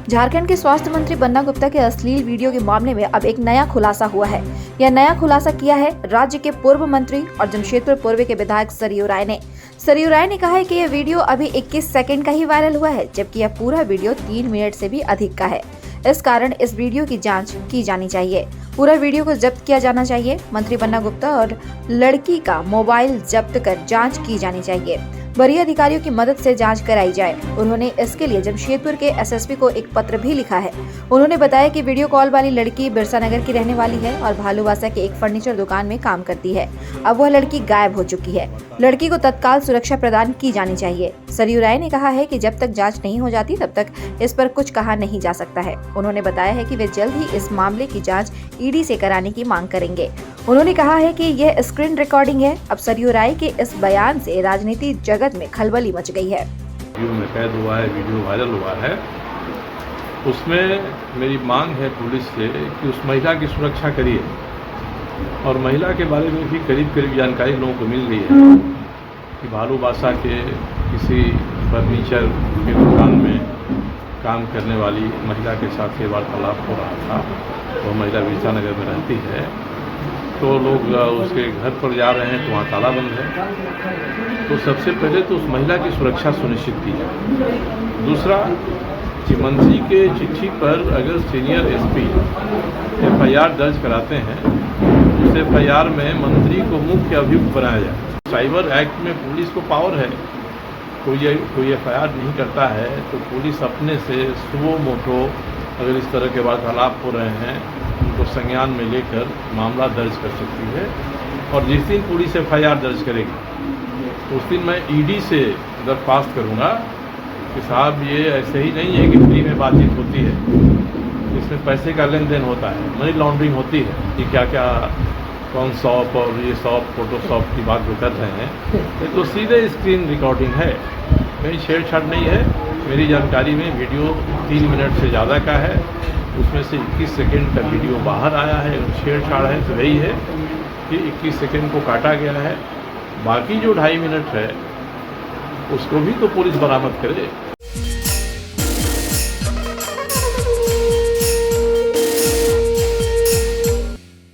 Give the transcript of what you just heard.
झारखंड के स्वास्थ्य मंत्री बन्ना गुप्ता के अश्लील वीडियो के मामले में अब एक नया खुलासा हुआ है। यह नया खुलासा किया है राज्य के पूर्व मंत्री और जमशेदपुर पूर्व के विधायक सरयू राय ने। सरयू राय ने कहा है कि यह वीडियो अभी 21 सेकंड का ही वायरल हुआ है, जबकि यह पूरा वीडियो 3 मिनट से भी अधिक का है। इस कारण इस वीडियो की जांच की जानी चाहिए। पूरा वीडियो को जब्त किया जाना चाहिए। मंत्री बन्ना गुप्ता और लड़की का मोबाइल जब्त कर जांच की जानी चाहिए। वरीय अधिकारियों की मदद से जांच कराई जाए। उन्होंने इसके लिए जमशेदपुर के एसएसपी को एक पत्र भी लिखा है। उन्होंने बताया कि वीडियो कॉल वाली लड़की बिरसा नगर की रहने वाली है और भालूवासा के एक फर्नीचर दुकान में काम करती है। अब वह लड़की गायब हो चुकी है। लड़की को तत्काल सुरक्षा प्रदान की जानी चाहिए। सरयू राय ने कहा है कि जब तक जांच नहीं हो जाती तब तक इस पर कुछ कहा नहीं जा सकता है। उन्होंने बताया है कि वे जल्द ही इस मामले की जांच ईडी से कराने की मांग करेंगे। उन्होंने कहा है कि यह स्क्रीन रिकॉर्डिंग है। अब सरयू राय के इस बयान से राजनीति जगत में खलबली मच गई है। वीडियो में कैद हुआ है, वीडियो वायरल हुआ है, उसमें मेरी मांग है पुलिस से कि उस महिला की सुरक्षा करिए और महिला के बारे में भी करीब करीब जानकारी लोगों को मिल गई है कि भालूवासा के किसी फर्नीचर के दुकान में काम करने वाली महिला के साथ ये वार्तालाप हो रहा था। वो महिला बिरसा नगर में रहती है, तो लोग उसके घर पर जा रहे हैं तो वहाँ ताला बंद है। तो सबसे पहले तो उस महिला की सुरक्षा सुनिश्चित की जाए। दूसरा, कि मंत्री के चिट्ठी पर अगर सीनियर एसपी एफआईआर दर्ज कराते हैं तो उस एफआईआर में मंत्री को मुख्य अभियुक्त बनाया जाए। साइबर एक्ट में पुलिस को पावर है, कोई एफआईआर नहीं करता है तो पुलिस अपने से सुओ मोटो अगर इस तरह के वार्तालाप हो रहे हैं उनको संज्ञान में लेकर मामला दर्ज कर सकती है। और जिस दिन पुलिस एफआईआर दर्ज करेगी उस दिन मैं ईडी से दरख्वास्त करूंगा कि साहब ये ऐसे ही नहीं है कि फ्री में बातचीत होती है, इसमें पैसे का लेन देन होता है, मनी लॉन्ड्रिंग होती है। कि क्या क्या कौन शॉप और ये शॉप फोटोशॉप की बात जो कर रहे हैं तो सीधे स्क्रीन रिकॉर्डिंग है, कहीं छेड़छाड़ नहीं है। मेरी जानकारी में वीडियो 3 मिनट से ज़्यादा का है, उसमें से 21 सेकंड का वीडियो बाहर आया है। छेड़छाड़ है तो यही है कि 21 सेकंड को काटा गया है, बाकी जो 2.5 मिनट है उसको भी तो पुलिस बरामद करे।